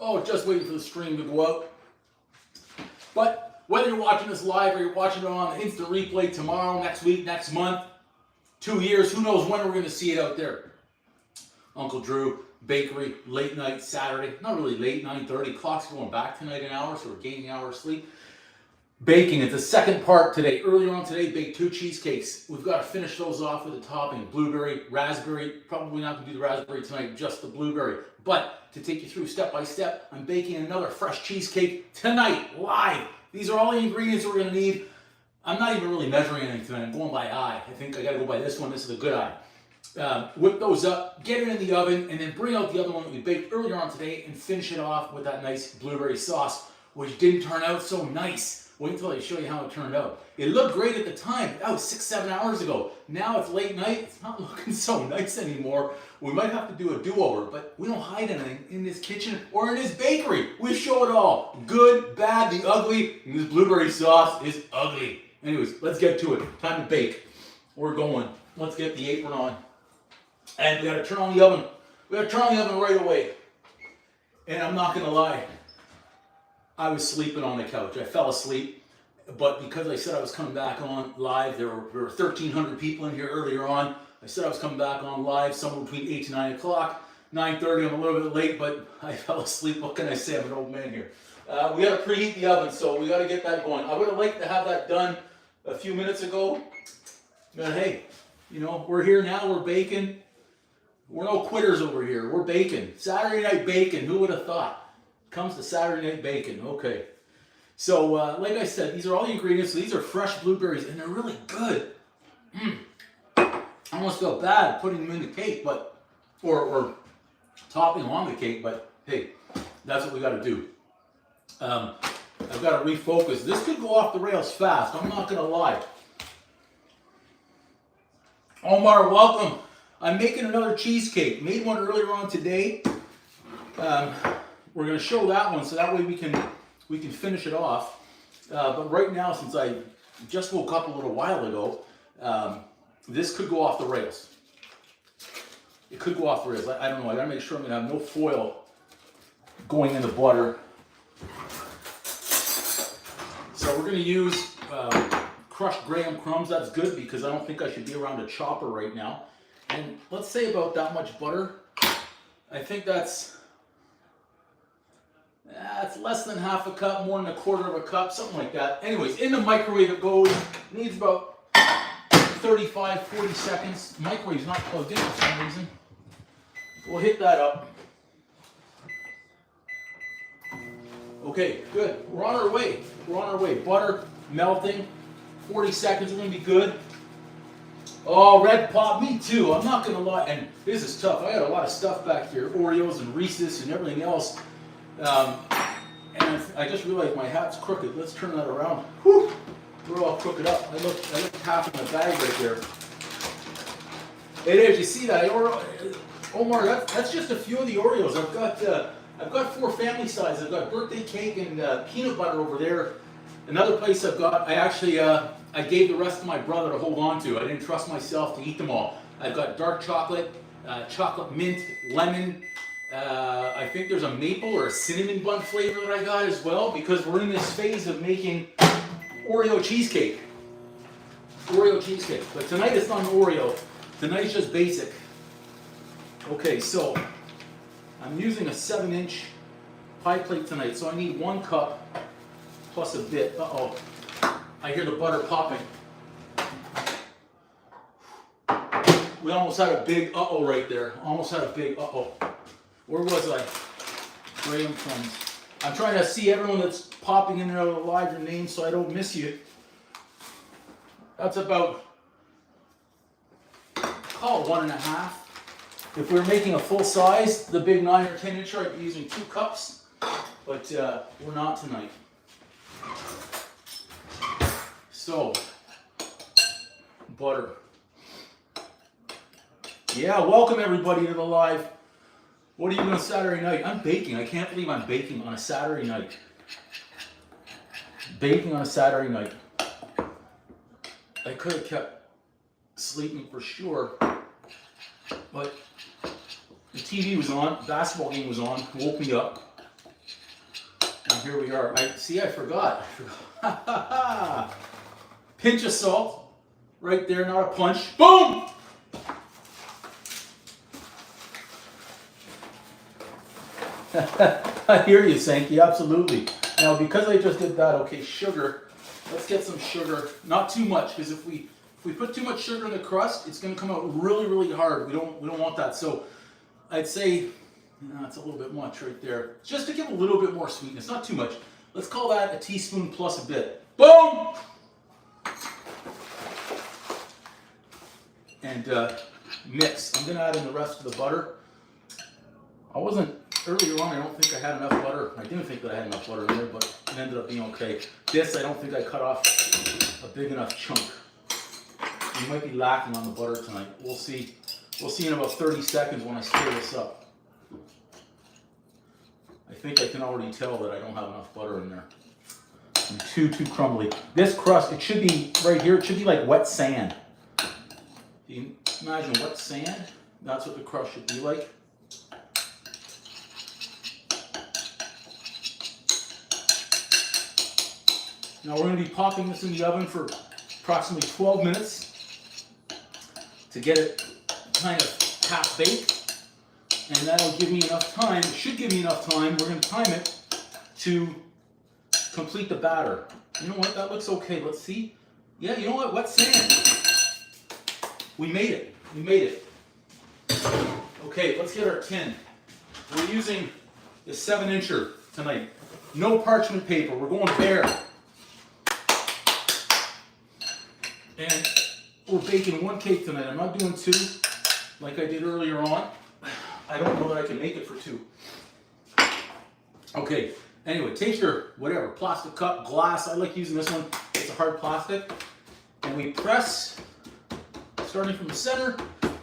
Oh, just waiting for the stream to go out. But whether you're watching this live or you're watching it on the instant replay tomorrow, next week, next month, 2 years, who knows when we're going to see it out there. Uncle Drew Bakery, late night Saturday. Not really late, 9:30. Clock's going back tonight an hour, so we're gaining an hour of sleep. Baking, it's the second part today. Earlier on today, baked 2 cheesecakes. We've got to finish those off with a topping. Blueberry, raspberry. Probably not going to do the raspberry tonight, just the blueberry. But to take you through step by step, I'm baking another fresh cheesecake tonight, live. These are all the ingredients we're going to need. I'm not even really measuring anything tonight. I'm going by eye. I think I got to go by this one. This is a good eye. Whip those up, get it in the oven, and then bring out the other one that we baked earlier on today and finish it off with that nice blueberry sauce, which didn't turn out so nice. Wait until I show you how it turned out. It looked great at the time. That was 6-7 hours ago. Now it's late night. It's not looking so nice anymore. We might have to do a do-over, but we don't hide anything in this kitchen or in this bakery. We show it all. Good, bad, the ugly, and this blueberry sauce is ugly. Anyways, let's get to it. Time to bake. We're going. Let's get the apron on. And we gotta turn on the oven. We gotta turn on the oven right away. And I'm not gonna lie, I was sleeping on the couch. I fell asleep, but because I said I was coming back on live, there were 1,300 people in here earlier on. I said I was coming back on live somewhere between 8 to 9 o'clock. 9:30, I'm a little bit late, but I fell asleep. What can I say? I'm an old man here. We gotta preheat the oven, so we gotta get that going. I would have liked to have that done a few minutes ago, but hey, you know, we're here now, we're baking. We're no quitters over here. We're baking. Saturday night bacon. Who would have thought? Comes to Saturday night bacon. Okay. So, like I said, these are all the ingredients. So these are fresh blueberries, and they're really good. I almost felt bad putting them in the cake, but or topping on the cake. But hey, that's what we got to do. I've got to refocus. This could go off the rails fast. I'm not gonna lie. Omar, welcome. I'm making another cheesecake. Made one earlier on today. We're going to show that one so that way we can finish it off. But right now, since I just woke up a little while ago, this could go off the rails. It could go off the rails. I don't know. I got to make sure I'm going to have no foil going in the butter. So we're going to use crushed graham crumbs. That's good because I don't think I should be around a chopper right now. And let's say about that much butter. I think that's less than half a cup, more than a quarter of a cup, something like that. Anyways, in the microwave it goes. Needs about 35, 40 seconds. The microwave's not plugged in for some reason. We'll hit that up. Okay, good. We're on our way. We're on our way. Butter melting. 40 seconds, we're going to be good. Oh, red pop, me too. I'm not going to lie. And this is tough. I got a lot of stuff back here. Oreos and Reese's and everything else. And I just realized my hat's crooked. Let's turn that around. Whew. We're all crooked up. I looked half in the bag right there. It is. You see that? Omar, that's just a few of the Oreos. I've got 4 family sizes. I've got birthday cake and peanut butter over there. Another place I gave the rest to my brother to hold on to. I didn't trust myself to eat them all. I've got dark chocolate, chocolate mint, lemon. I think there's a maple or a cinnamon bun flavor that I got as well because we're in this phase of making Oreo cheesecake. Oreo cheesecake. But tonight it's not an Oreo. Tonight's just basic. Okay, so I'm using a 7-inch pie plate tonight, so I need 1 cup plus a bit. Uh-oh. I hear the butter popping. We almost had a big uh-oh right there. Almost had a big uh-oh. Where was I? Graham crumbs. I'm trying to see everyone that's popping in and out of the live, your name, so I don't miss you. That's about, call it 1.5. If we were making a full size, the big 9 or 10 incher, I'd be using 2 cups, but we're not tonight. So, butter. Yeah, welcome everybody to the live. What are you doing Saturday night? I'm baking. I can't believe I'm baking on a Saturday night. Baking on a Saturday night. I could have kept sleeping for sure, but the TV was on, basketball game was on, woke me up, and here we are. I forgot. Pinch of salt, right there, not a punch. Boom! I hear you, Sankey, absolutely. Now, because I just did that, okay, sugar, let's get some sugar. Not too much, because if we put too much sugar in the crust, it's going to come out really, really hard. We don't want that. So I'd say it's a little bit much right there. Just to give a little bit more sweetness, not too much. Let's call that a teaspoon plus a bit. Boom! And mix. I'm going to add in the rest of the butter. Earlier on, I don't think I had enough butter. I didn't think that I had enough butter in there, but it ended up being okay. This, I don't think I cut off a big enough chunk. You might be lacking on the butter tonight. We'll see. We'll see in about 30 seconds when I stir this up. I think I can already tell that I don't have enough butter in there. I'm too crumbly. This crust, it should be right here. It should be like wet sand. You can imagine wet sand? That's what the crust should be like. Now we're going to be popping this in the oven for approximately 12 minutes to get it kind of half baked, and that'll give me enough time, it should give me enough time, we're going to time it to complete the batter. You know what, that looks okay, let's see. Yeah, you know what, wet sand. We made it. Okay, let's get our tin. We're using the 7-incher tonight. No parchment paper, we're going bare. And we're baking 1 cake tonight. I'm not doing 2 like I did earlier on. I don't know that I can make it for 2. Okay, anyway, take your whatever, plastic cup, glass. I like using this one. It's a hard plastic. And we press, starting from the center.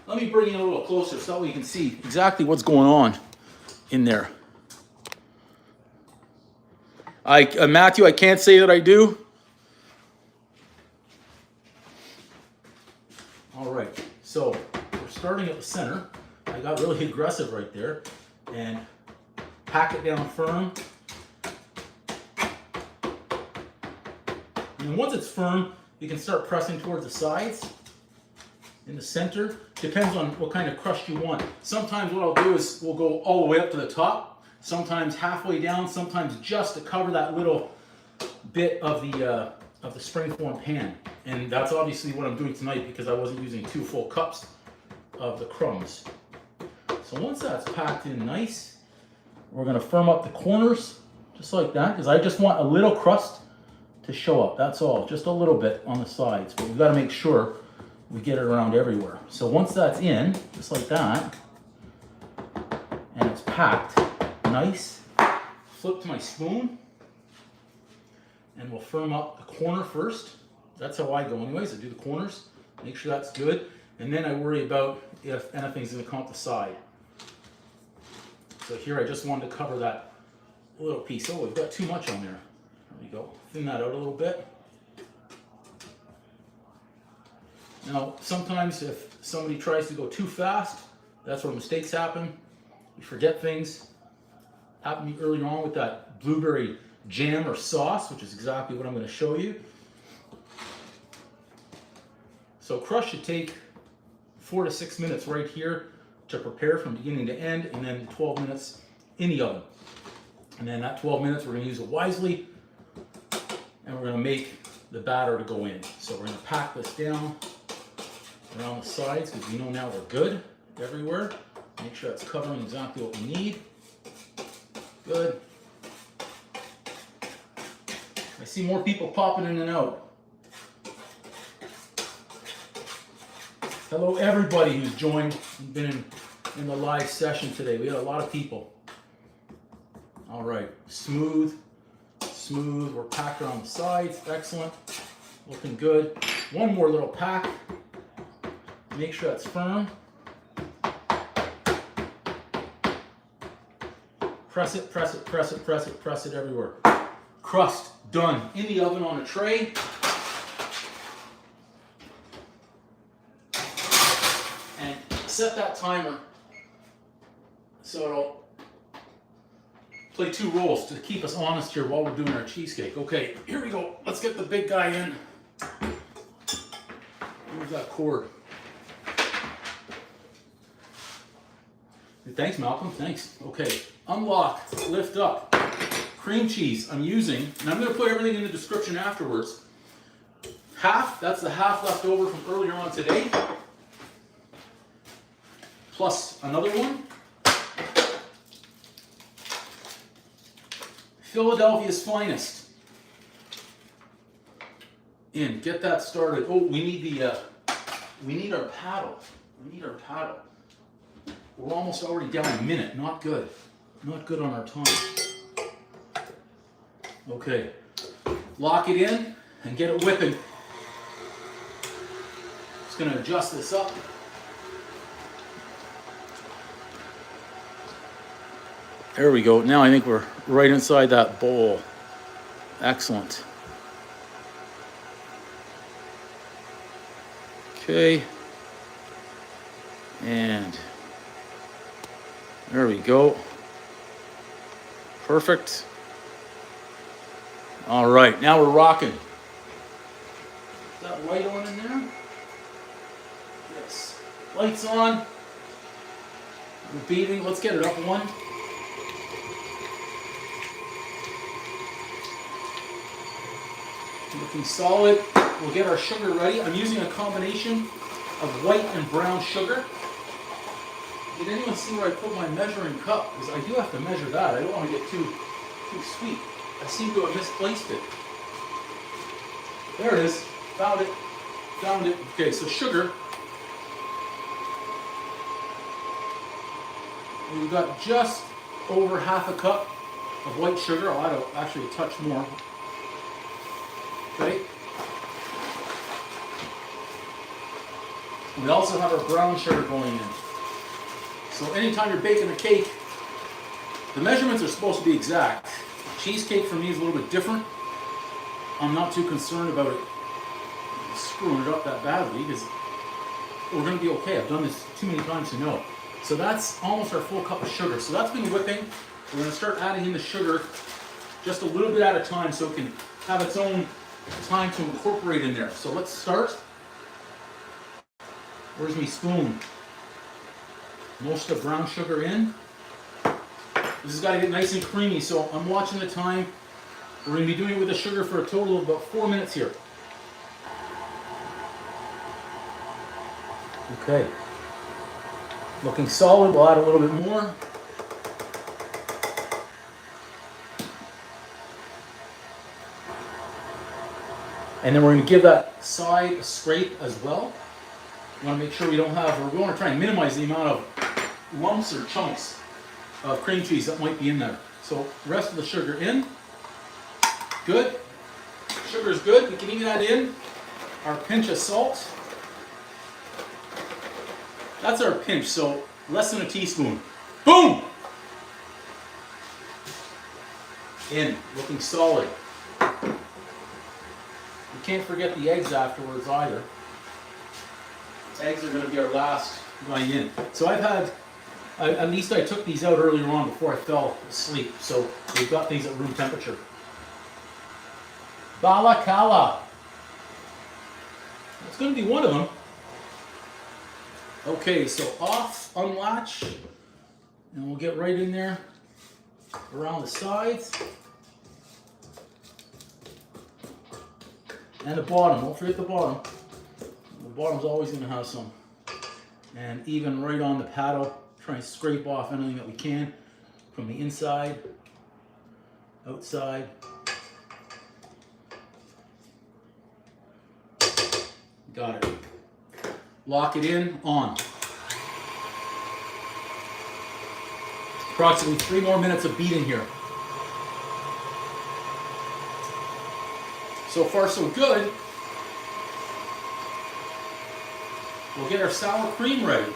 Let me bring it a little closer so that way you can see exactly what's going on in there. Matthew, I can't say that I do. All right, so we're starting at the center. I got really aggressive right there, and pack it down firm. And once it's firm, you can start pressing towards the sides. In the center, depends on what kind of crust you want. Sometimes what I'll do is we'll go all the way up to the top, sometimes halfway down, sometimes just to cover that little bit of the springform pan. And that's obviously what I'm doing tonight because I wasn't using 2 full cups of the crumbs. So once that's packed in nice, we're going to firm up the corners just like that, because I just want a little crust to show up. That's all, just a little bit on the sides, but we've got to make sure we get it around everywhere. So once that's in, just like that, and it's packed nice, flip to my spoon, and we'll firm up the corner first. That's how I go anyways. I do the corners, make sure that's good, and then I worry about if anything's going to come up the side. So here I just wanted to cover that little piece. Oh, we've got too much on there. There we go. Thin that out a little bit. Now, sometimes if somebody tries to go too fast, that's where mistakes happen. You forget things. Happened to me earlier on with that blueberry jam or sauce, which is exactly what I'm going to show you. So crust should take 4 to 6 minutes right here to prepare from beginning to end, and then 12 minutes in the oven. And then that 12 minutes, we're going to use it wisely, and we're going to make the batter to go in. So we're going to pack this down around the sides, because we know now we're good everywhere. Make sure that's covering exactly what we need. Good. I see more people popping in and out. Hello everybody who's joined and been in the live session today. We had a lot of people. All right, smooth. We're packed around the sides, excellent. Looking good. One more little pack. Make sure that's firm. Press it everywhere. Crust done in the oven on a tray. set that timer so it'll play 2 rolls to keep us honest here while we're doing our cheesecake. Okay, here we go. Let's get the big guy in. Where's that cord? Thanks, Malcolm. Thanks. Okay, unlock, lift up. Cream cheese I'm using, and I'm going to put everything in the description afterwards. Half, that's the half left over from earlier on today. Plus another one. Philadelphia's finest. In, get that started. Oh, we need our paddle. We need our paddle. We're almost already down a minute. Not good. Not good on our time. Okay. Lock it in and get it whipping. Just going to adjust this up. There we go. Now I think we're right inside that bowl. Excellent. Okay. And there we go. Perfect. All right, now we're rocking. Is that light on in there? Yes. Lights on. We're beating. Let's get it up one. Looking solid. We'll get our sugar ready. I'm using a combination of white and brown sugar. Did anyone see where I put my measuring cup? Because I do have to measure that. I don't want to get too sweet. I seem to have misplaced it. There it is. Found it. Found it. Okay, so sugar. We've got just over half a cup of white sugar. I'll add actually a touch more. Okay. We also have our brown sugar going in. So anytime you're baking a cake, the measurements are supposed to be exact. Cheesecake for me is a little bit different. I'm not too concerned about it screwing it up that badly because we're going to be okay. I've done this too many times to know. So that's almost our full cup of sugar. So that's been whipping. We're going to start adding in the sugar just a little bit at a time so it can have its own time to incorporate in there. So let's start. Where's my spoon? Most of the brown sugar in. This has got to get nice and creamy, so I'm watching the time. We're going to be doing it with the sugar for a total of about 4 minutes here. Okay. Looking solid. We'll add a little bit more. And then we're going to give that side a scrape as well. We want to make sure we don't have, or we want to try and minimize the amount of lumps or chunks of cream cheese that might be in there. So the rest of the sugar in. Good. Sugar is good. We can even add in our pinch of salt. That's our pinch, so less than a teaspoon. Boom! In, looking solid. You can't forget the eggs afterwards either. Eggs are going to be our last going in. So I've had, at least I took these out earlier on before I fell asleep. So we've got things at room temperature. Balacala. It's going to be one of them. Okay, so off, unlatch, and we'll get right in there around the sides. And the bottom, don't forget the bottom. The bottom's always going to have some. And even right on the paddle, try and scrape off anything that we can from the inside, outside. Got it. Lock it in, on. Approximately 3 more minutes of beating here. So far so good. We'll get our sour cream ready.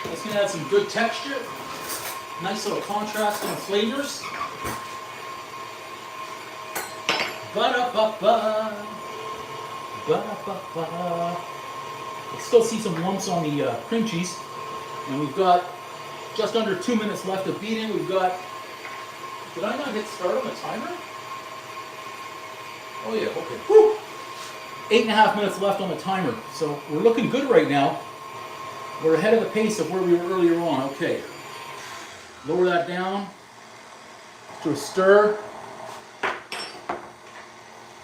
That's going to add some good texture. Nice little contrast in the flavors. Ba-da-ba-ba. Ba-da-ba-ba. I still see some lumps on the cream cheese. And we've got just under 2 minutes left of beating. We've got, did I not hit start on the timer? Oh yeah, okay. Woo! 8.5 minutes left on the timer. So we're looking good right now. We're ahead of the pace of where we were earlier on. Okay. Lower that down. To a stir.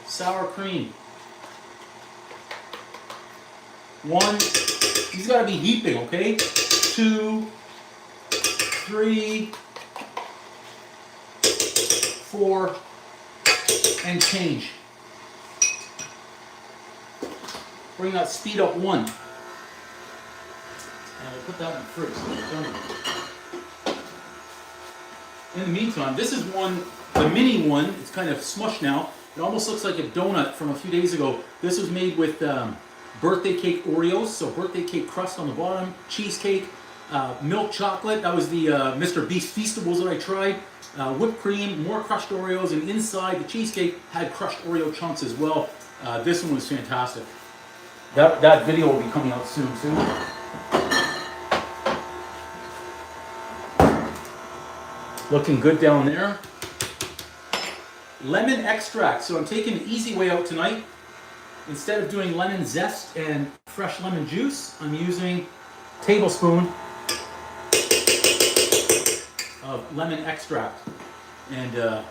Sour cream. 1. These got to be heaping, okay? 2, 3, 4, and change. Bring that speed up 1. And I'll put that in the fridge. In the meantime, this is one, the mini one. It's kind of smushed now. It almost looks like a donut from a few days ago. This was made with birthday cake Oreos, so birthday cake crust on the bottom, cheesecake, milk chocolate. That was the Mr. Beast Feastables that I tried. Whipped cream, more crushed Oreos, and inside the cheesecake had crushed Oreo chunks as well. This one was fantastic. That video will be coming out soon too. Looking good down there. Lemon extract. So I'm taking the easy way out tonight. Instead of doing lemon zest and fresh lemon juice, I'm using a tablespoon of lemon extract. And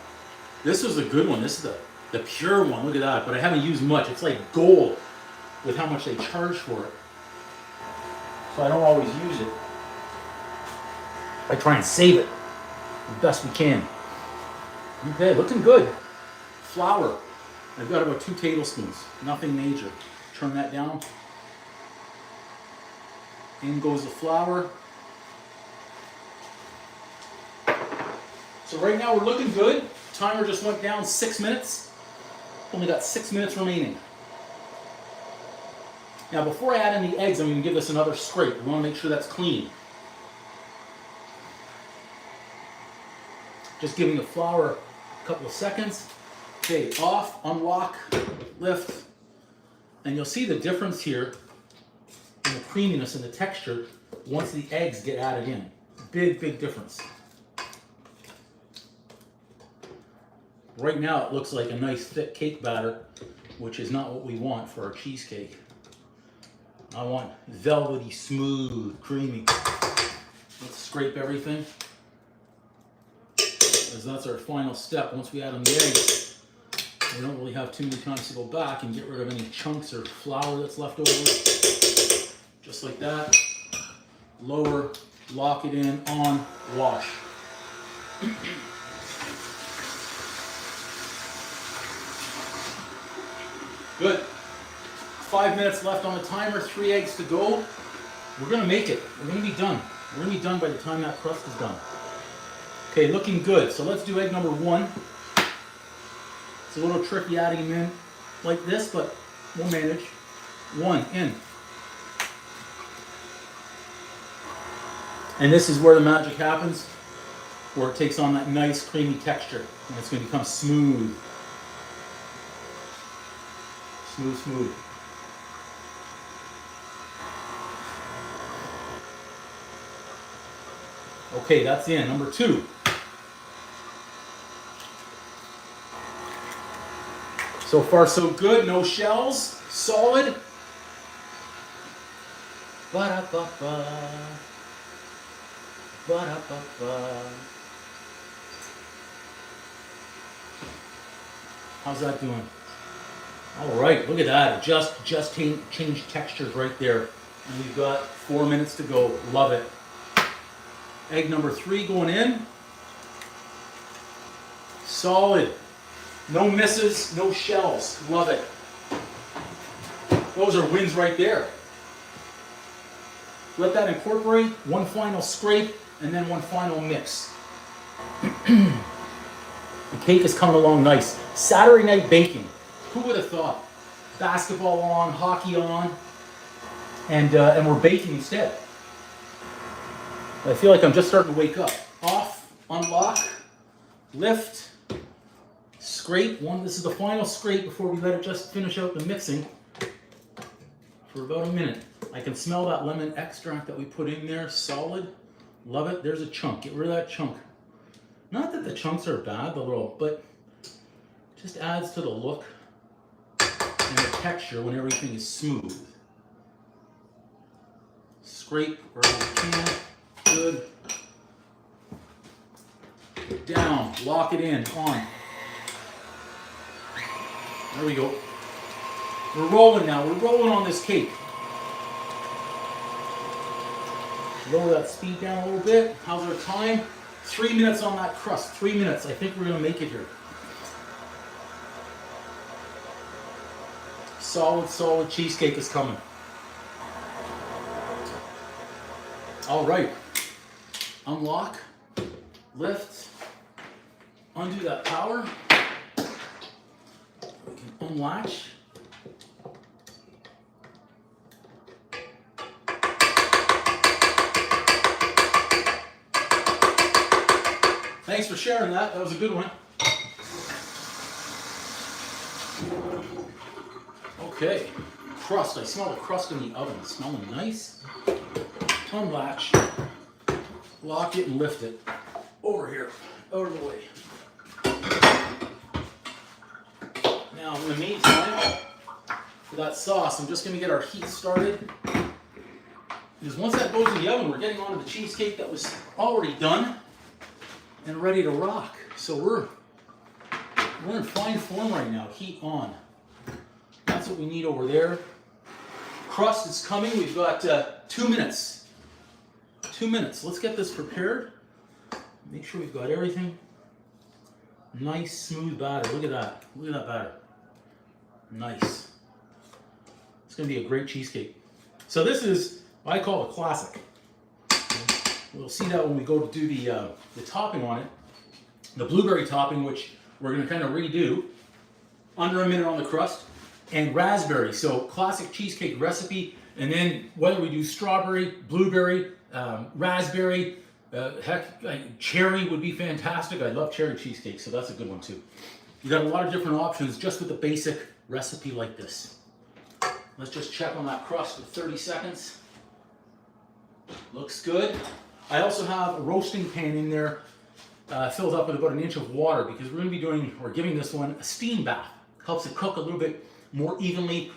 this was a good one. This is the pure one. Look at that. But I haven't used much. It's like gold with how much they charge for it. So I don't always use it. I try and save it as best we can. Okay, looking good. Flour. I've got about 2 tablespoons. Nothing major. Turn that down. In goes the flour. So right now we're looking good. Timer just went down 6 minutes. Only got 6 minutes remaining. Now before I add in the eggs, I'm going to give this another scrape. We want to make sure that's clean. Just giving the flour a couple of seconds. Okay, off, unlock, lift. And you'll see the difference here in the creaminess and the texture once the eggs get added in. Big, big difference. Right now it looks like a nice thick cake batter, which is not what we want for our cheesecake. I want velvety, smooth, creamy. Let's scrape everything, because that's our final step. Once we add in the eggs, we don't really have too many times to go back and get rid of any chunks or flour that's left over. Just like that. Lower, lock it in, on, wash. Good. 5 minutes left on the timer, 3 eggs to go. We're gonna make it. We're gonna be done. We're gonna be done by the time that crust is done. Okay, looking good. So let's do egg number 1. It's a little tricky adding them in like this, but we'll manage. 1 in. And this is where the magic happens, where it takes on that nice creamy texture, and it's gonna become smooth. Smooth, smooth. Okay, that's in. Number 2. So far, so good. No shells. Solid. Ba-da-ba-ba. Ba-da-ba-ba. How's that doing? All right, look at that. It just changed textures right there. And we've got 4 minutes to go. Love it. Egg number 3 going in. Solid. No misses, no shells. Love it. Those are wins right there. Let that incorporate. One final scrape and then one final mix. The cake is coming along nice. Saturday night baking. Who would have thought? Basketball on, hockey on, and we're baking instead. I feel like I'm just starting to wake up. Off, unlock, lift, scrape. This is the final scrape before we let it just finish out the mixing for about a minute. I can smell that lemon extract that we put in there, solid. Love it. There's a chunk. Get rid of that chunk. Not that the chunks are bad, but just adds to the look and the texture when everything is smooth. Scrape wherever you can. Good. Down. Lock it in. On. There we go. We're rolling now. We're rolling on this cake. Lower that speed down a little bit. How's our time? 3 minutes on that crust. 3 minutes. I think we're going to make it here. Solid cheesecake is coming. All right. Unlock. Lift. Undo that power. We can unlatch. Thanks for sharing that. That was a good one. Okay. Crust. I smell the crust in the oven. It's smelling nice. Unlatch. Lock it and lift it. Over here. Out of the way. Now, in the meantime, for that sauce, I'm just going to get our heat started. Because once that goes in the oven, we're getting onto the cheesecake that was already done and ready to rock. So we're in fine form right now. Heat on. That's what we need over there. Crust is coming. We've got 2 minutes. 2 minutes. Let's get this prepared. Make sure we've got everything. Nice, smooth batter. Look at that. Look at that batter. Nice. It's going to be a great cheesecake. So this is what I call a classic. We'll see that when we go to do the topping on it. The blueberry topping, which we're going to kind of redo. Under a minute on the crust. And raspberry. So classic cheesecake recipe. And then whether we do strawberry, blueberry, raspberry, cherry would be fantastic. I love cherry cheesecake, so that's a good one too. You got a lot of different options just with a basic recipe like this. Let's just check on that crust for 30 seconds. Looks good. I also have a roasting pan in there filled up with about 1 inch of water because we're going to be doing, or giving this one a steam bath. Helps it cook a little bit more evenly,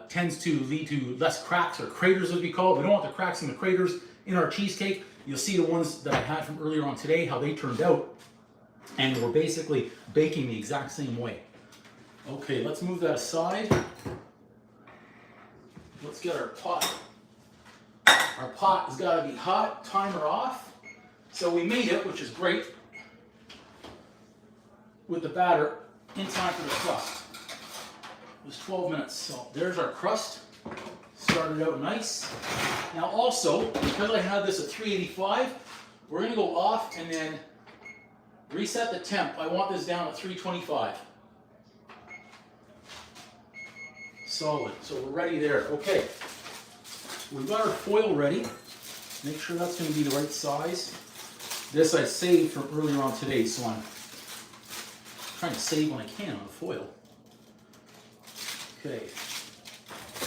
tends to lead to less cracks or craters as we call it. We don't want the cracks and the craters in our cheesecake. You'll see the ones that I had from earlier on today, how they turned out. And we're basically baking the exact same way. Okay, let's move that aside. Let's get our pot. Our pot has got to be hot, timer off. So we made it, which is great, with the batter in time for the crust. It was 12 minutes, so there's our crust. Started out nice. Now also, because I had this at 385, we're going to go off and then reset the temp. I want this down at 325. Solid. So we're ready there. Okay. We've got our foil ready. Make sure that's going to be the right size. This I saved from earlier on today, so I'm trying to save when I can on the foil. Okay.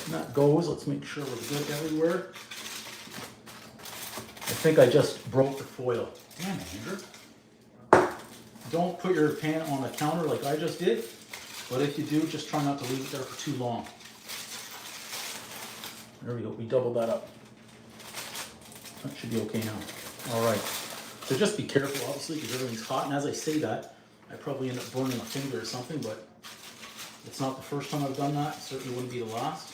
And that goes. Let's make sure we're good everywhere. I think I just broke the foil. Damn it, Andrew. Don't put your pan on the counter like I just did, but if you do, just try not to leave it there for too long. There we go. We doubled that up. That should be okay now. All right. So just be careful, obviously, because everything's hot. And as I say that, I probably end up burning a finger or something, but it's not the first time I've done that. It certainly wouldn't be the last.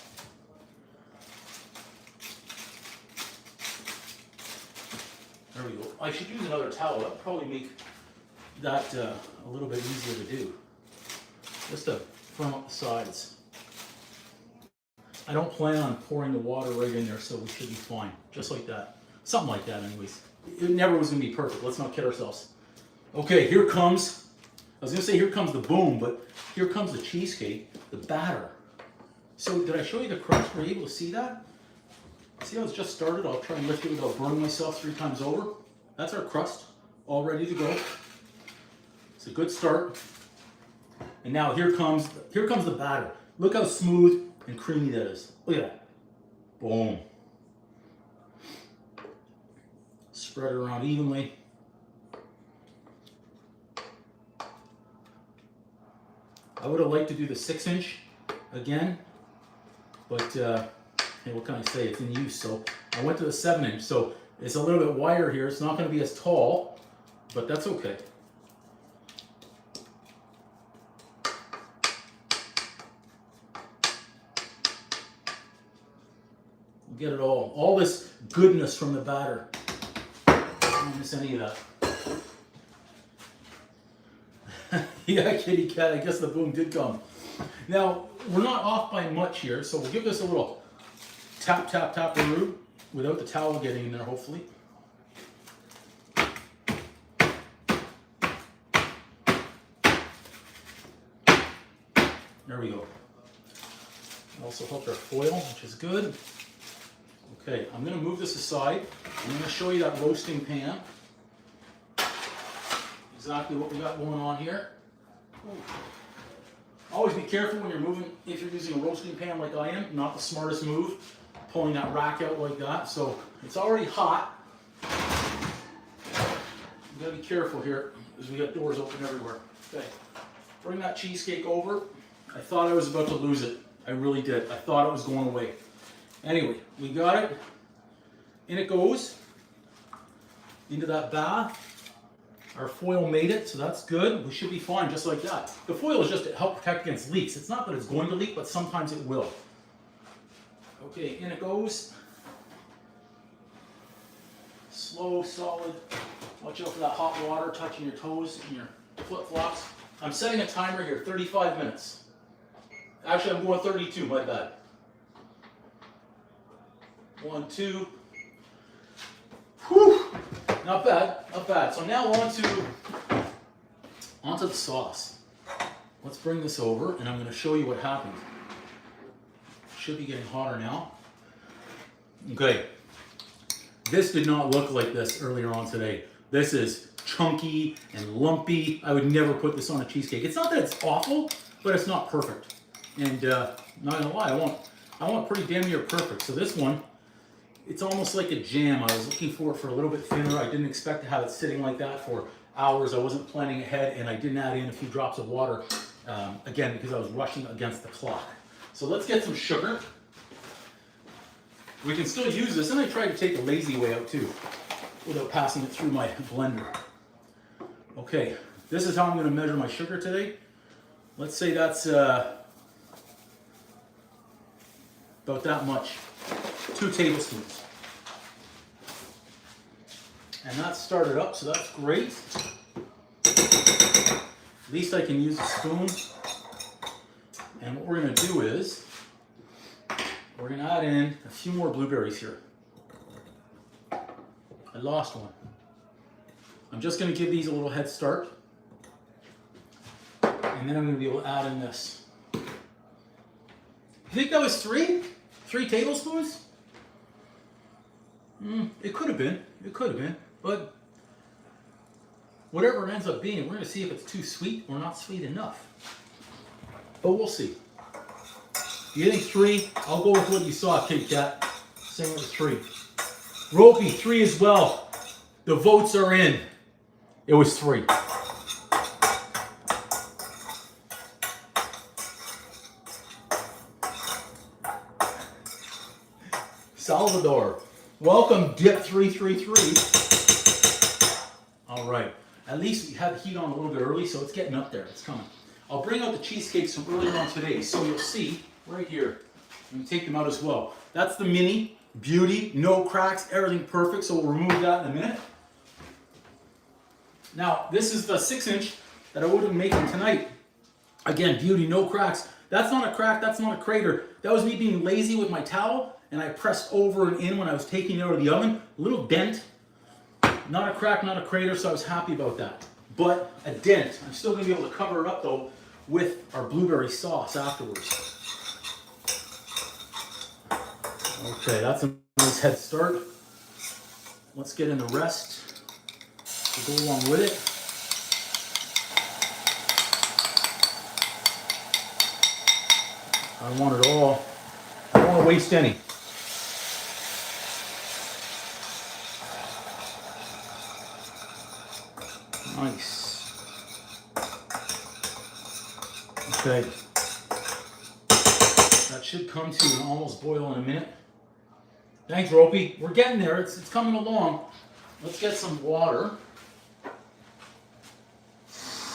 There we go. I should use another towel. That would probably make that a little bit easier to do. Just to firm up the sides. I don't plan on pouring the water right in there, so we should be fine. Just like that. Something like that, anyways. It never was going to be perfect. Let's not kid ourselves. Okay, here comes, I was going to say here comes the boom, but here comes the cheesecake, the batter. So did I show you the crust? Were you able to see that? See how it's just started? I'll try and lift it without burning myself 3 times over. That's our crust, all ready to go. It's a good start. And now here comes the batter. Look how smooth and creamy that is. Look at that. Boom. Spread it around evenly. I would have liked to do the 6-inch again, but hey, what can I say? It's in use, so I went to the 7-inch. So it's a little bit wider here. It's not going to be as tall, but that's okay. Get it all this goodness from the batter. Don't miss any of that. Yeah, kitty cat, I guess the boom did come. Now, we're not off by much here, so we'll give this a little tap, tap, tap-a-roo without the towel getting in there, hopefully. There we go. Also helped our foil, which is good. Okay, I'm going to move this aside. I'm going to show you that roasting pan. Exactly what we got going on here. Always be careful when you're moving, if you're using a roasting pan like I am. Not the smartest move, pulling that rack out like that. So it's already hot. You got to be careful here because we got doors open everywhere. Okay, bring that cheesecake over. I thought I was about to lose it. I really did. I thought it was going away. Anyway, we got it. In it goes. Into that bath. Our foil made it, so that's good. We should be fine just like that. The foil is just to help protect against leaks. It's not that it's going to leak, but sometimes it will. Okay, in it goes. Slow, solid. Watch out for that hot water touching your toes and your flip-flops. I'm setting a timer here, 35 minutes. Actually, I'm going 32, my bad. 1, 2. Whew. Not bad, not bad. So now onto the sauce. Let's bring this over and I'm going to show you what happened. Should be getting hotter now. Okay. This did not look like this earlier on today. This is chunky and lumpy. I would never put this on a cheesecake. It's not that it's awful, but it's not perfect. And not gonna lie, I want pretty damn near perfect. So this one, it's almost like a jam. I was looking for it for a little bit thinner. I didn't expect to have it sitting like that for hours. I wasn't planning ahead, and I didn't add in a few drops of water, again, because I was rushing against the clock. So let's get some sugar. We can still use this, and I tried to take the lazy way out too, without passing it through my blender. Okay, this is how I'm gonna measure my sugar today. Let's say that's about that much. 2 tablespoons. And that's started up, so that's great. At least I can use a spoon. And what we're going to do is, we're going to add in a few more blueberries here. I lost one. I'm just going to give these a little head start. And then I'm going to be able to add in this. You think that was 3? 3 tablespoons? It could have been. It could have been. But whatever it ends up being, we're going to see if it's too sweet or not sweet enough. But we'll see. You think 3? I'll go with what you saw, Kit Kat. Same with 3. Ropey, 3 as well. The votes are in. It was 3. Salvador. Welcome, Dip 333. All right. At least we had the heat on a little bit early, so it's getting up there. It's coming. I'll bring out the cheesecakes from earlier on today, so you'll see right here. I'm going to take them out as well. That's the mini. Beauty. No cracks. Everything perfect, so we'll remove that in a minute. Now, this is the 6-inch that I would have been making tonight. Again, beauty. No cracks. That's not a crack. That's not a crater. That was me being lazy with my towel. And I pressed over and in when I was taking it out of the oven. A little dent. Not a crack, not a crater, so I was happy about that. But a dent. I'm still going to be able to cover it up, though, with our blueberry sauce afterwards. Okay, that's a nice head start. Let's get in the rest to go along with it. I want it all. I don't want to waste any. Nice. Okay. That should come to an almost boil in a minute. Thanks, Ropey. We're getting there. It's coming along. Let's get some water.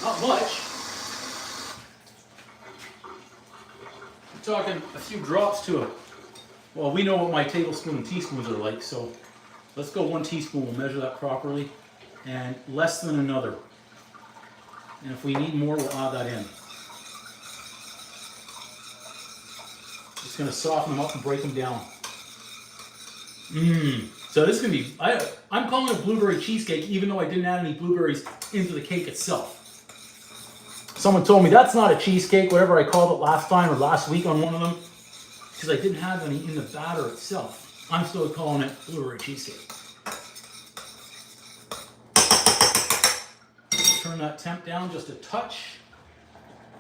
Not much. We're talking a few drops to it. Well, we know what my tablespoon and teaspoons are like, so let's go 1 teaspoon. We'll measure that properly. And less than another. And if we need more, we'll add that in. Just going to soften them up and break them down. So this is going to be, I'm calling it blueberry cheesecake, even though I didn't add any blueberries into the cake itself. Someone told me that's not a cheesecake, whatever I called it last time or last week on one of them, because I didn't have any in the batter itself. I'm still calling it blueberry cheesecake. Turn that temp down just a touch,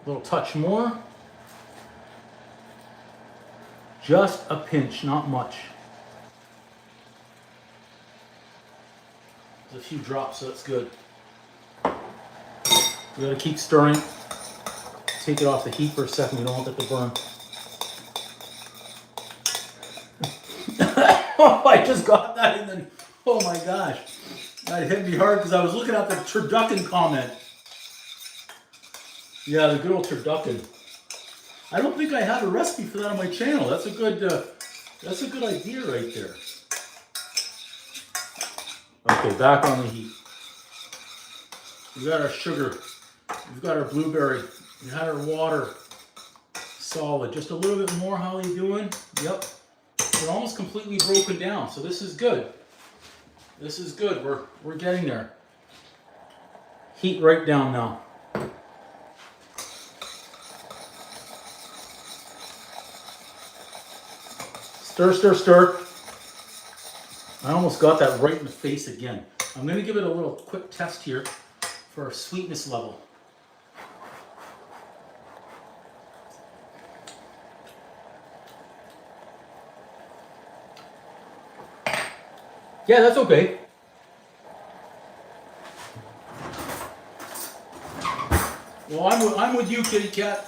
a little touch more. Just a pinch, not much. There's a few drops, so that's good. We gotta keep stirring. Take it off the heat for a second, we don't want that to burn. Oh, I just got that and then, oh my gosh. That hit me hard because I was looking at the turducken comment. Yeah, the good old turducken. I don't think I have a recipe for that on my channel. That's a good idea right there. Okay, back on the heat. We got our sugar. We've got our blueberry. We had our water. Solid. Just a little bit more. How are you doing? Yep. We're almost completely broken down, so this is good. This is good. We're getting there. Heat right down now. Stir, stir, stir. I almost got that right in the face again. I'm going to give it a little quick test here for our sweetness level. Yeah, that's okay. Well, I'm with you, kitty cat.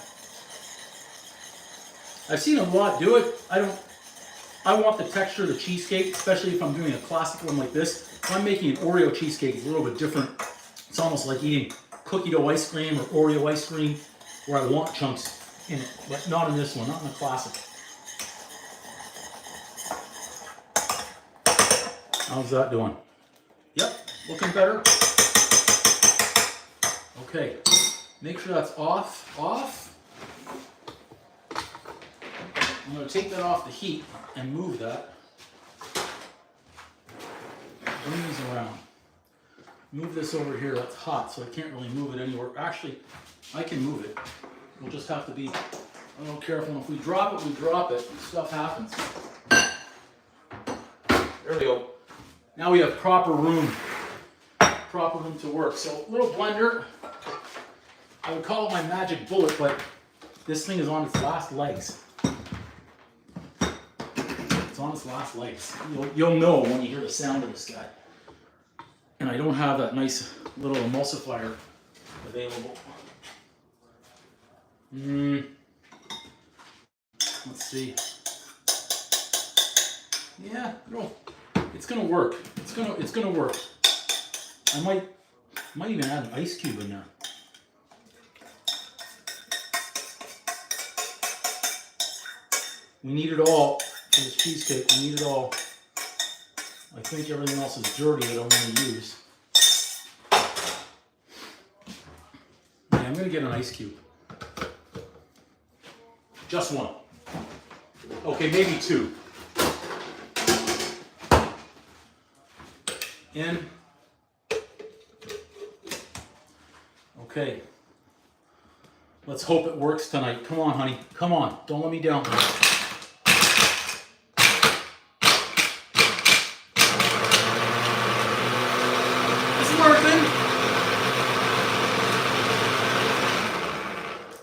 I've seen a lot do it. I want the texture of the cheesecake, especially if I'm doing a classic one like this. If I'm making an Oreo cheesecake, it's a little bit different. It's almost like eating cookie dough ice cream or Oreo ice cream, where I want chunks in it, but not in this one, not in the classic. How's that doing? Yep, looking better. Okay, make sure that's off. I'm going to take that off the heat and move that. Bring these around. Move this over here. That's hot, so I can't really move it anywhere. Actually, I can move it. We'll just have to be a little careful. If we drop it, we drop it. Stuff happens. There we go. Now we have proper room to work. So, little blender. I would call it my magic bullet, but this thing is on its last legs. It's on its last legs. You'll know when you hear the sound of this guy. And I don't have that nice little emulsifier available. Let's see. Yeah, no, it's gonna work. It's gonna work. I might even add an ice cube in there. We need it all for this cheesecake. We need it all. I think everything else is dirty that I want to use. Yeah, I'm going to get an ice cube. Just one. Okay, maybe two. In. Okay. Let's hope it works tonight. Come on, honey. Come on. Don't let me down.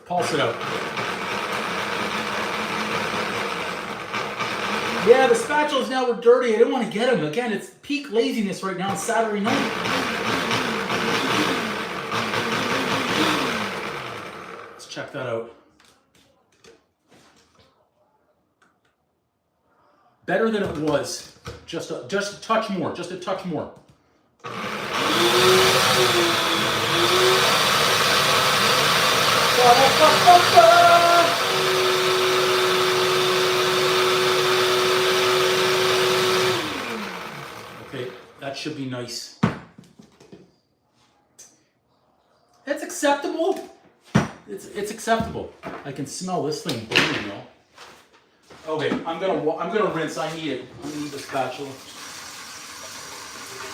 Pulse it out. Yeah, the spatulas now were dirty. I didn't want to get them. Again, it's peak laziness right now on Saturday night. check that out. Better than it was. Just a touch more. Just a touch more. Okay, that should be nice. It's acceptable. It's acceptable. I can smell this thing burning though. Okay, I'm gonna rinse. I need it. I need the spatula.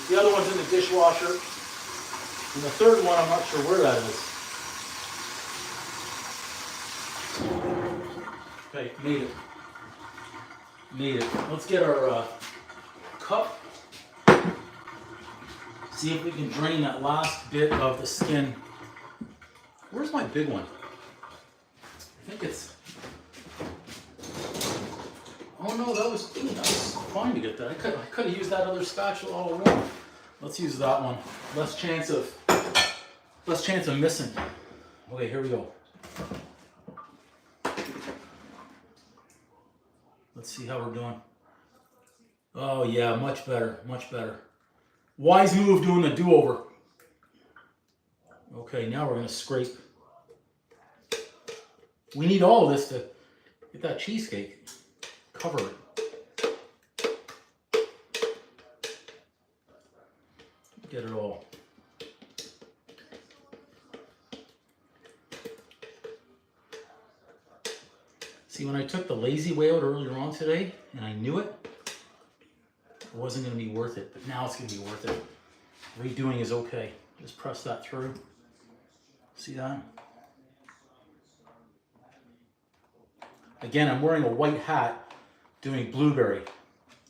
The other one's in the dishwasher, and the third one I'm not sure where that is. Okay, made it. Made it. Let's get our cup. See if we can drain that last bit of the skin. Where's my big one? I think it's. Oh no, that was fine to get that. I could have used that other spatula all along. Let's use that one. Less chance of missing. Okay, here we go. Let's see how we're doing. Oh yeah, much better, much better. Wise move doing the do-over. Okay, now we're gonna scrape. We need all of this to get that cheesecake. Cover it. Get it all. See, when I took the lazy way out earlier on today, and I knew it wasn't going to be worth it, but now it's going to be worth it. Redoing is okay. Just press that through. See that? Again, I'm wearing a white hat doing blueberry.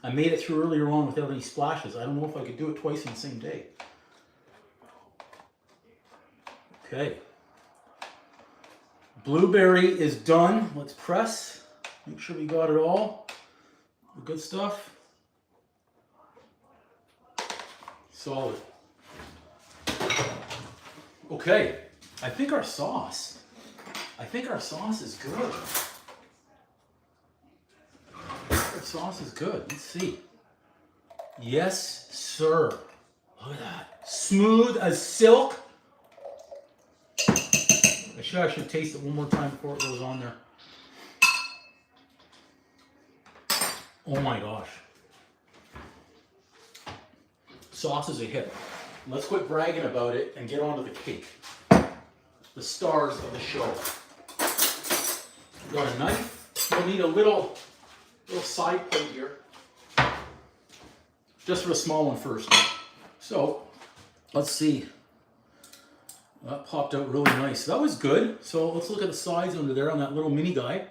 I made it through earlier on without any splashes. I don't know if I could do it twice in the same day. Okay. Blueberry is done. Let's press. Make sure we got it all. The good stuff. Solid. Okay. I think our sauce is good. Our sauce is good. Let's see. Yes, sir. Look at that. Smooth as silk. I should taste it one more time before it goes on there. Oh my gosh. Sauce is a hit. Let's quit bragging about it and get on to the cake. The stars of the show. Got a knife. We'll need a little side plate here. Just for a small one first. So, let's see. That popped out really nice. That was good. So let's look at the sides under there on that little mini guy.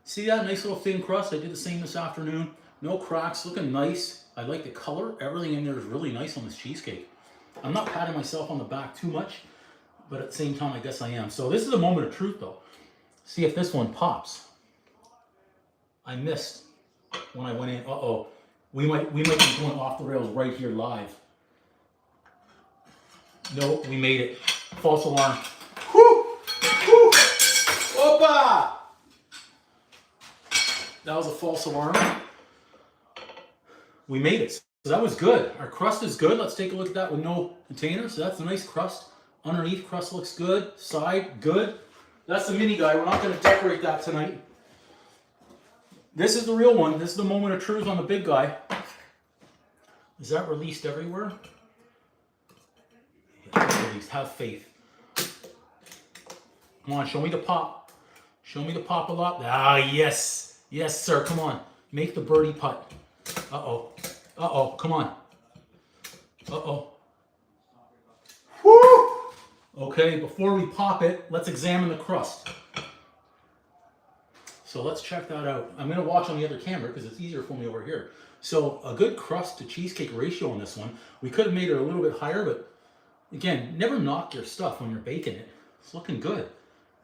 See that nice little thin crust? I did the same this afternoon. No cracks, looking nice. I like the color. Everything in there is really nice on this cheesecake. I'm not patting myself on the back too much, but at the same time, I guess I am. So this is a moment of truth though. See if this one pops. I missed when I went in. Uh-oh. We might be going off the rails right here live. No, we made it. False alarm. Whoo! Whoo! Opa! That was a false alarm. We made it. So that was good. Our crust is good. Let's take a look at that with no container. So that's a nice crust. Underneath, crust looks good. Side, good. That's the mini guy. We're not going to decorate that tonight. This is the real one. This is the moment of truth on the big guy. Is that released everywhere? Yeah, released. Have faith. Come on, show me the pop. Show me the pop a lot. Ah, yes. Yes, sir. Come on. Make the birdie putt. Uh-oh. Uh-oh. Come on. Uh-oh. Woo! Okay, before we pop it, let's examine the crust. So let's check that out. I'm going to watch on the other camera because it's easier for me over here. So a good crust to cheesecake ratio on this one. We could have made it a little bit higher, but again, never knock your stuff when you're baking it. It's looking good.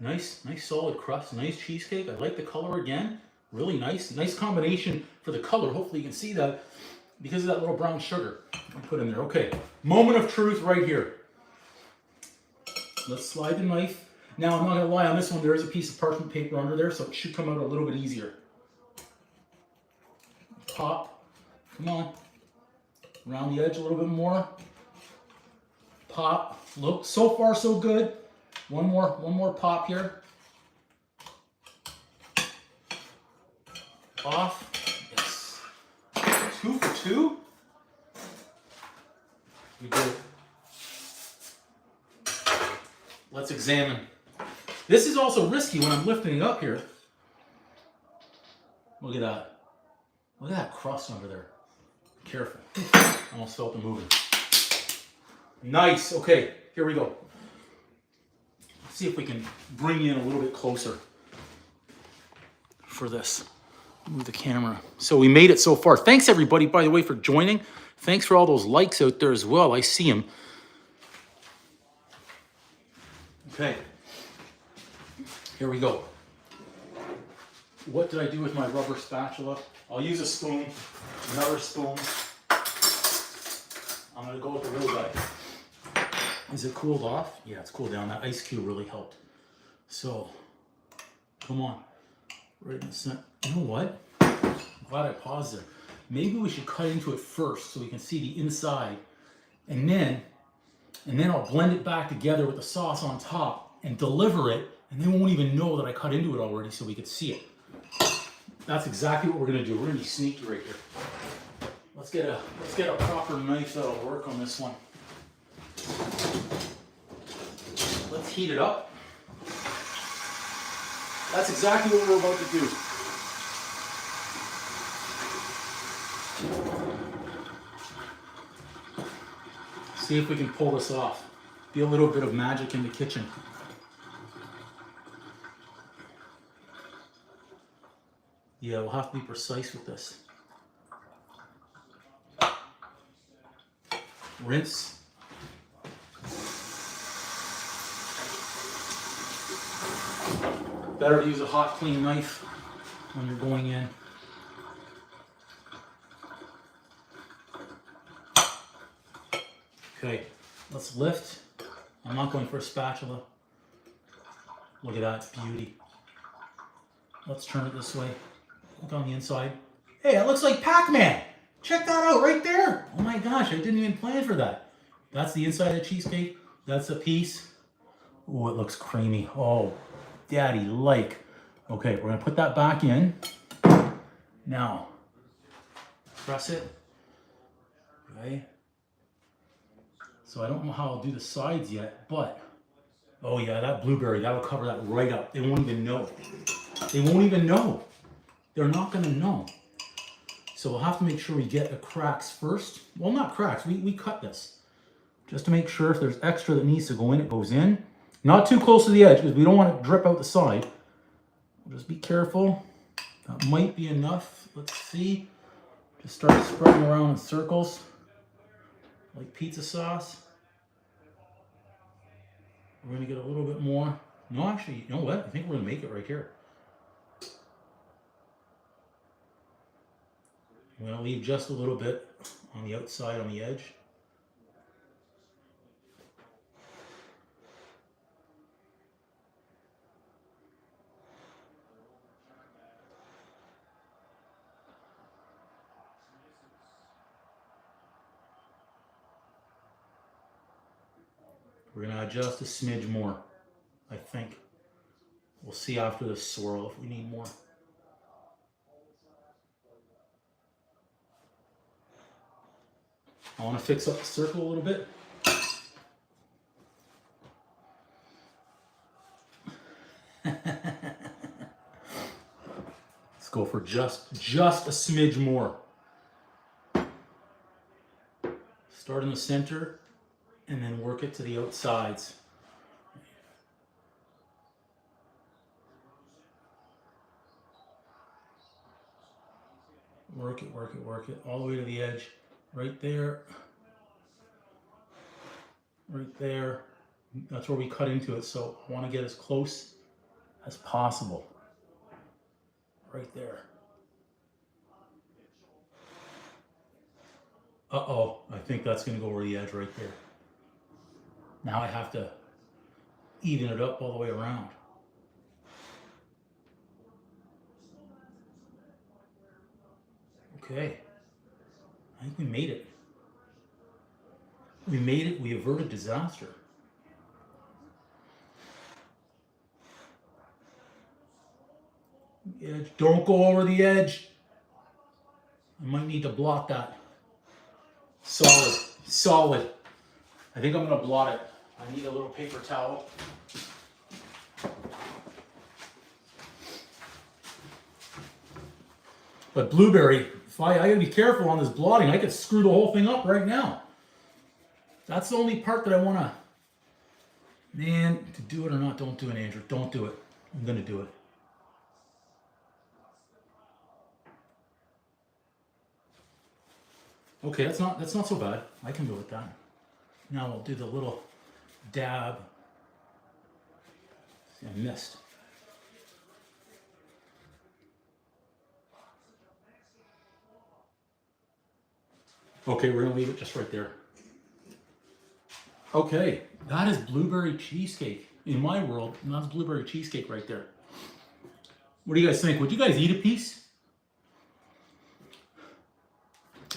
Nice solid crust, nice cheesecake. I like the color again. Really nice. Nice combination for the color. Hopefully you can see that because of that little brown sugar I put in there. Okay, moment of truth right here. Let's slide the knife. Now, I'm not gonna lie, on this one, there is a piece of parchment paper under there, so it should come out a little bit easier. Pop, come on. Around the edge a little bit more. Pop, look, so far so good. One more pop here. Off, yes. 2 for 2. We did. Let's examine. This is also risky when I'm lifting it up here. Look at that. Look at that crust under there. Careful. Almost felt it moving. Nice. Okay, here we go. Let's see if we can bring you in a little bit closer for this. Move the camera. So we made it so far. Thanks everybody, by the way, for joining. Thanks for all those likes out there as well. I see them. Okay. Here we go. What did I do with my rubber spatula? I'll use a spoon, another spoon. I'm gonna go with the real guy. Is it cooled off? Yeah, it's cooled down. That ice cube really helped. So, come on. Right in the center. You know what? I'm glad I paused there. Maybe we should cut into it first so we can see the inside. And then I'll blend it back together with the sauce on top and deliver it, and they won't even know that I cut into it already so we could see it. That's exactly what we're gonna do. We're gonna be sneaky right here. Let's get a proper knife that'll work on this one. Let's heat it up. That's exactly what we're about to do. See if we can pull this off. Be a little bit of magic in the kitchen. Yeah, we'll have to be precise with this. Rinse. Better to use a hot, clean knife when you're going in. Okay, let's lift. I'm not going for a spatula. Look at that beauty. Let's turn it this way. Look on the inside. Hey, it looks like Pac-Man. Check that out right there. Oh my gosh, I didn't even plan for that. That's the inside of the cheesecake. That's a piece. Oh, it looks creamy. Oh, daddy like. Okay, we're gonna put that back in. Now, press it. Okay. So I don't know how I'll do the sides yet, but, oh yeah, that blueberry, that'll cover that right up. They won't even know. They won't even know. They're not gonna know. So we'll have to make sure we get the cracks first. Well, not cracks, we cut this. Just to make sure if there's extra that needs to go in, it goes in. Not too close to the edge because we don't want it to drip out the side. Just be careful. That might be enough. Let's see. Just start spreading around in circles. Like pizza sauce. We're gonna get a little bit more. No, actually, you know what? I think we're gonna make it right here. I'm gonna leave just a little bit on the outside, on the edge. We're gonna adjust a smidge more, I think. We'll see after this swirl if we need more. I wanna fix up the circle a little bit. Let's go for just a smidge more. Start in the center and then work it to the outsides. Work it, work it, work it, all the way to the edge. Right there. Right there. That's where we cut into it, so I want to get as close as possible. Right there. Uh-oh, I think that's going to go over the edge right there. Now I have to even it up all the way around. Okay, I think we made it. We made it, we averted disaster. Edge, don't go over the edge. I might need to blot that. Solid, solid. I think I'm gonna blot it. I need a little paper towel. But blueberry, if I gotta be careful on this blotting. I could screw the whole thing up right now. That's the only part that I wanna, man, to do it or not, don't do it, Andrew. Don't do it. I'm gonna do it. Okay, that's not so bad. I can go with that. Now I'll do the little dab. See, I missed. Okay, we're gonna leave it just right there. Okay, that is blueberry cheesecake. In my world, that's blueberry cheesecake right there. What do you guys think? Would you guys eat a piece?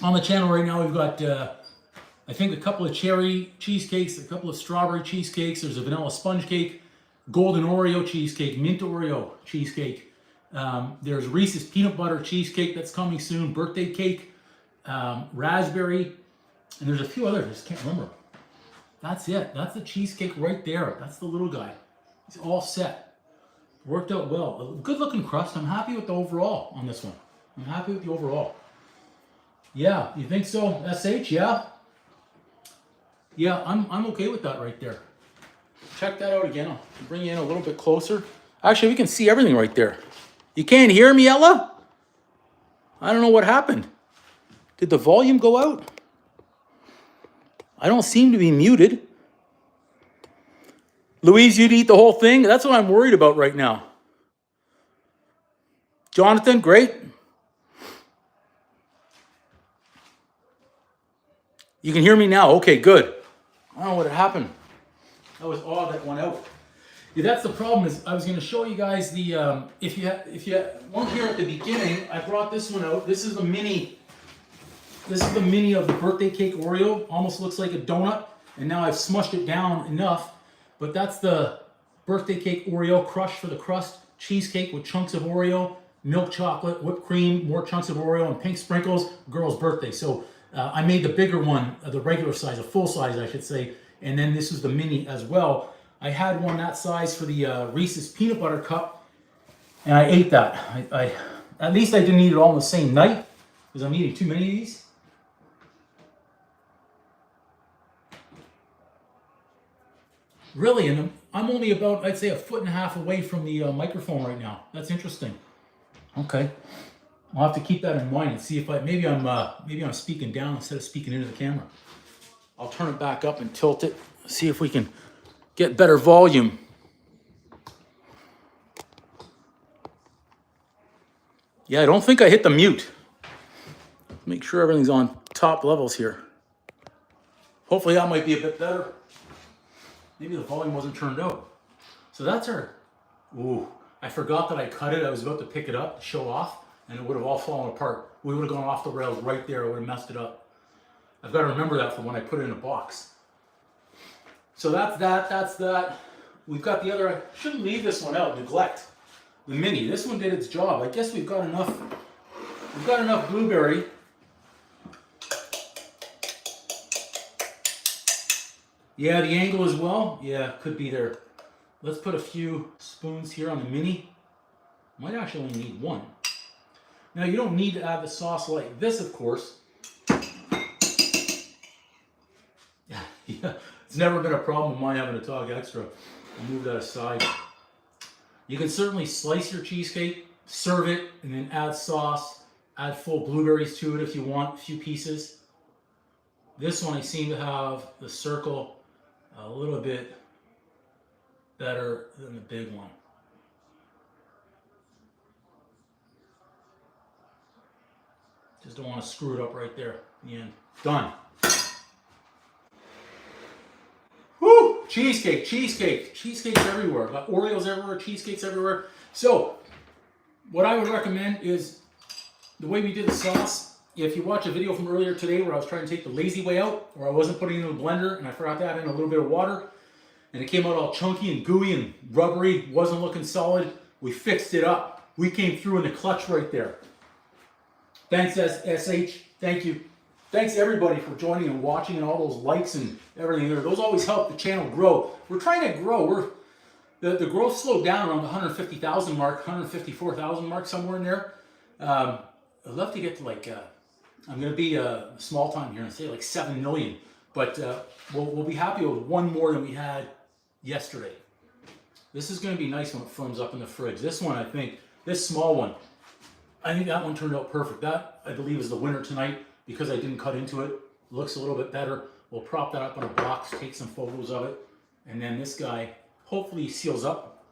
On the channel right now, we've got, I think, a couple of cherry cheesecakes, a couple of strawberry cheesecakes. There's a vanilla sponge cake, golden Oreo cheesecake, mint Oreo cheesecake. There's Reese's peanut butter cheesecake that's coming soon, birthday cake, raspberry, and there's a few others. I just can't remember. That's it. That's the cheesecake right there. That's the little guy. It's all set. Worked out well. A good looking crust. I'm happy with the overall on this one. I'm happy with the overall. Yeah, you think so, SH? Yeah? Yeah, I'm okay with that right there. Check that out again. I'll bring you in a little bit closer. Actually, we can see everything right there. You can't hear me, Ella? I don't know what happened. Did the volume go out? I don't seem to be muted. Louise, you'd eat the whole thing? That's what I'm worried about right now. Jonathan, great. You can hear me now. Okay, good. I don't know what happened. That was odd that it went out. Yeah, that's the problem. Is I was going to show you guys the if you weren't here at the beginning, I brought this one out. This is the mini. This is the mini of the birthday cake Oreo. Almost looks like a donut, and now I've smushed it down enough. But that's the birthday cake Oreo, crushed for the crust, cheesecake with chunks of Oreo, milk chocolate, whipped cream, more chunks of Oreo, and pink sprinkles. Girl's birthday. So I made the bigger one, the regular size, a full size, I should say. And then this is the mini as well. I had one that size for the Reese's peanut butter cup, and I ate that. I at least I didn't eat it all in the same night, because I'm eating too many of these. Really, and I'm only about, I'd say, 1.5 feet away from the microphone right now. That's interesting. Okay, I'll have to keep that in mind and see if maybe I'm speaking down instead of speaking into the camera. I'll turn it back up and tilt it. See if we can get better volume. Yeah, I don't think I hit the mute. Make sure everything's on top levels here. Hopefully that might be a bit better. Maybe the volume wasn't turned out. So that's our, ooh, I forgot that I cut it. I was about to pick it up, to show off, and it would have all fallen apart. We would have gone off the rails right there. I would have messed it up. I've got to remember that for when I put it in a box. So that's that. We've got the other, I shouldn't leave this one out, neglect. The mini, this one did its job. I guess we've got enough blueberry. Yeah, the angle as well. Yeah, could be there. Let's put a few spoons here on the mini. Might actually only need one. Now you don't need to add the sauce like this, of course. Yeah, it's never been a problem of mine having to talk extra. I'll move that aside. You can certainly slice your cheesecake, serve it, and then add sauce, add full blueberries to it if you want, a few pieces. This one I seem to have the circle a little bit better than the big one. Just don't want to screw it up right there in the end. Done. Woo! Cheesecake, cheesecake, cheesecakes everywhere. Got Oreos everywhere, cheesecakes everywhere. So, what I would recommend is the way we did the sauce. If you watch a video from earlier today where I was trying to take the lazy way out, or I wasn't putting it in the blender and I forgot to add in a little bit of water, and it came out all chunky and gooey and rubbery, wasn't looking solid, we fixed it up. We came through in the clutch right there. Thanks, SH. Thank you. Thanks everybody for joining and watching and all those likes and everything there. Those always help the channel grow. We're trying to grow. The growth slowed down around the 150,000 mark, 154,000 mark, somewhere in there. I'd love to get to like, I'm going to be small time here and say like 7 million. But we'll be happy with one more than we had yesterday. This is going to be nice when it firms up in the fridge. This one, I think, this small one, I think that one turned out perfect. That, I believe, is the winner tonight because I didn't cut into it. Looks a little bit better. We'll prop that up in a box, take some photos of it. And then this guy hopefully seals up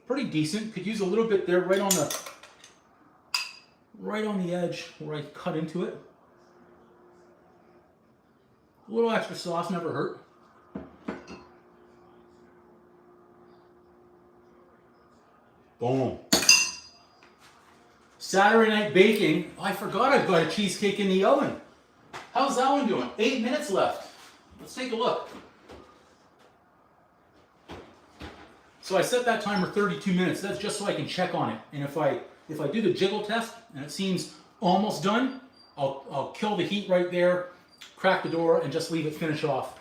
pretty decent. Could use a little bit there right on the edge where I cut into it. A little extra sauce never hurt. Boom. Saturday night baking. I forgot I've got a cheesecake in the oven. How's that one doing? 8 minutes left. Let's take a look. So I set that timer 32 minutes. That's just so I can check on it. And if I do the jiggle test and it seems almost done, I'll kill the heat right there, crack the door, and just leave it finish off.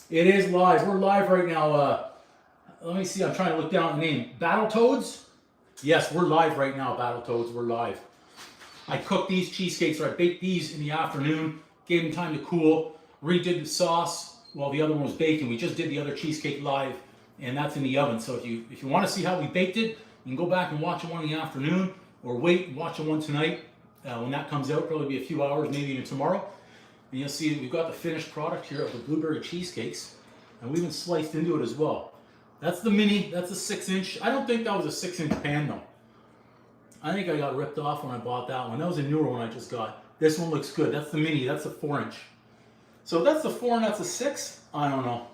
It is live. We're live right now. Let me see. I'm trying to look down at the name. Battletoads? Yes, we're live right now, Battletoads. We're live. I cooked these cheesecakes, or I baked these in the afternoon, gave them time to cool, redid the sauce while the other one was baking. We just did the other cheesecake live, and that's in the oven. So if you want to see how we baked it, you can go back and watch one in the afternoon, or wait and watch one tonight. When that comes out, probably be a few hours, maybe even tomorrow. And you'll see we've got the finished product here of the blueberry cheesecakes, and we even sliced into it as well. That's the mini, that's a 6-inch. I don't think that was a 6-inch pan though. I think I got ripped off when I bought that one. That was a newer one I just got. This one looks good. That's the mini, that's a 4-inch. So that's the 4 and that's a 6? I don't know.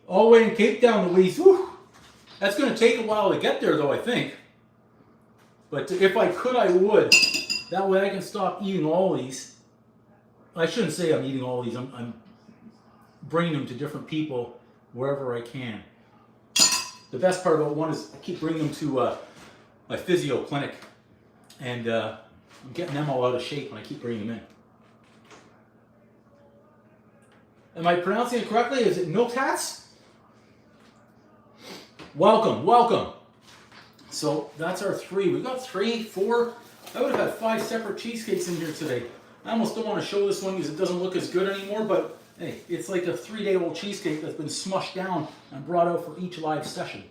All the way in Cape Town, Louise. Whew. That's going to take a while to get there though, I think. But if I could, I would. That way I can stop eating all these. I shouldn't say I'm eating all these. I'm bringing them to different people wherever I can. The best part about one is I keep bringing them to my physio clinic. And I'm getting them all out of shape when I keep bringing them in. Am I pronouncing it correctly? Is it milk hats? Welcome, welcome. So that's our 3. We've got 3, 4. I would have had 5 separate cheesecakes in here today. I almost don't want to show this one because it doesn't look as good anymore, but hey, it's like a 3-day-old cheesecake that's been smushed down and brought out for each live session.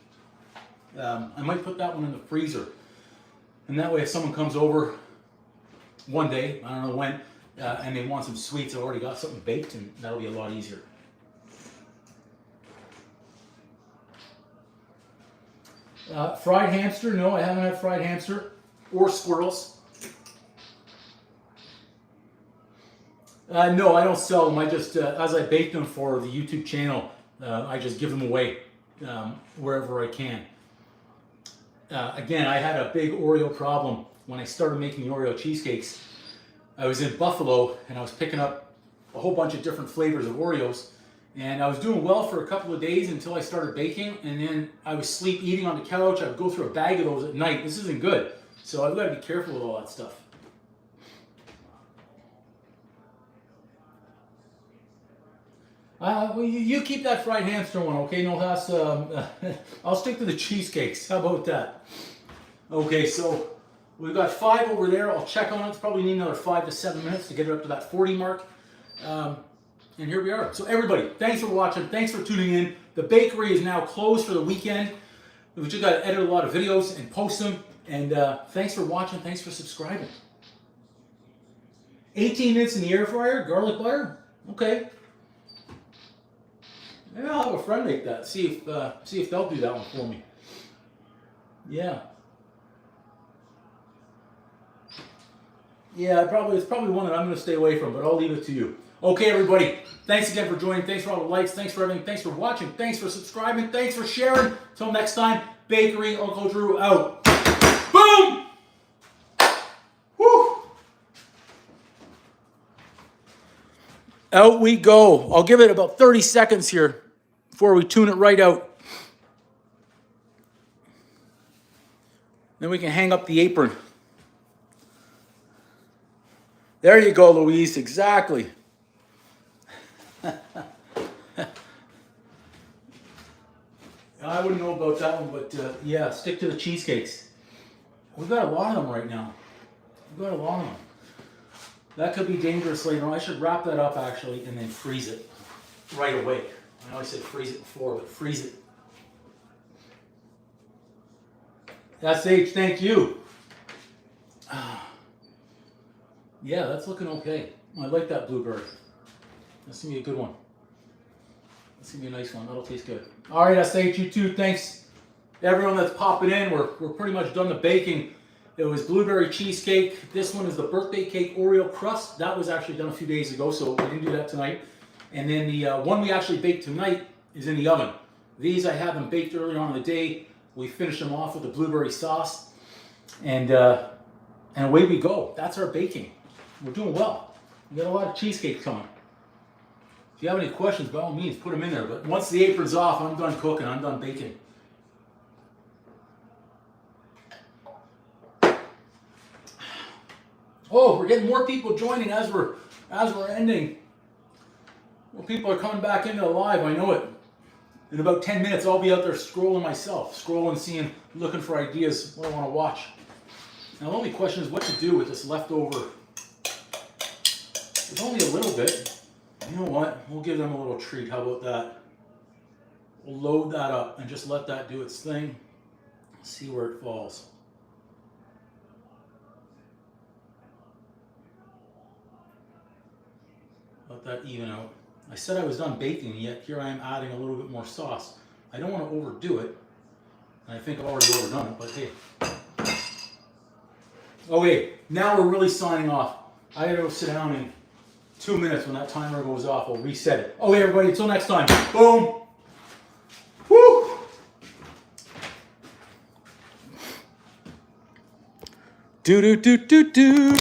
I might put that one in the freezer. And that way if someone comes over one day, I don't know when, and they want some sweets, I've already got something baked, and that'll be a lot easier. Fried hamster? No, I haven't had fried hamster or squirrels. No, I don't sell them. I just, as I bake them for the YouTube channel, I just give them away wherever I can. Again, I had a big Oreo problem when I started making the Oreo cheesecakes. I was in Buffalo and I was picking up a whole bunch of different flavors of Oreos. And I was doing well for a couple of days until I started baking, and then I was sleep eating on the couch. I would go through a bag of those at night. This isn't good. So I've got to be careful with all that stuff. Well, you keep that fried hamster one, okay? No, that's, I'll stick to the cheesecakes. How about that? Okay, so we've got 5 over there. I'll check on it. It's probably need another 5 to 7 minutes to get it up to that 40 mark. And here we are. So everybody, thanks for watching. Thanks for tuning in. The bakery is now closed for the weekend. We just got to edit a lot of videos and post them. And thanks for watching. Thanks for subscribing. 18 minutes in the air fryer, garlic butter. Okay. Maybe I'll have a friend make that. See if they'll do that one for me. Yeah. Yeah, it's probably one that I'm going to stay away from, but I'll leave it to you. Okay, everybody. Thanks again for joining. Thanks for all the likes. Thanks for everything. Thanks for watching. Thanks for subscribing. Thanks for sharing. Till next time, Bakery Uncle Drew out. Boom! Woo! Out we go. I'll give it about 30 seconds here before we tune it right out. Then we can hang up the apron. There you go, Louise. Exactly. I wouldn't know about that one, but yeah, stick to the cheesecakes. We've got a lot of them right now. We've got a lot of them. That could be dangerous later on. I should wrap that up actually and then freeze it right away. I know I said freeze it before, but freeze it. SH, thank you. Yeah, that's looking okay. I like that blueberry. That's gonna be a good one. That's gonna be a nice one. That'll taste good. All right, SH, you too. Thanks everyone that's popping in. We're pretty much done the baking. It was blueberry cheesecake. This one is the birthday cake Oreo crust. That was actually done a few days ago, so we didn't do that tonight. And then the one we actually baked tonight is in the oven. These I had them baked earlier on in the day. We finished them off with the blueberry sauce, and away we go. That's our baking. We're doing well. We got a lot of cheesecake coming. If you have any questions, by all means, put them in there. But once the apron's off, I'm done cooking. I'm done baking. Oh, we're getting more people joining as we're ending. More people are coming back into the live. I know it. In about 10 minutes, I'll be out there scrolling myself, seeing, looking for ideas what I want to watch. Now, the only question is what to do with this leftover. It's only a little bit. You know what? We'll give them a little treat. How about that? We'll load that up and just let that do its thing. See where it falls. Let that even out. I said I was done baking, yet here I am adding a little bit more sauce. I don't want to overdo it. And I think I've already overdone it, but hey. Okay, now we're really signing off. I gotta go sit down in 2 minutes. When that timer goes off, I'll reset it. Okay, everybody, until next time. Boom. Woo. Do do do do do.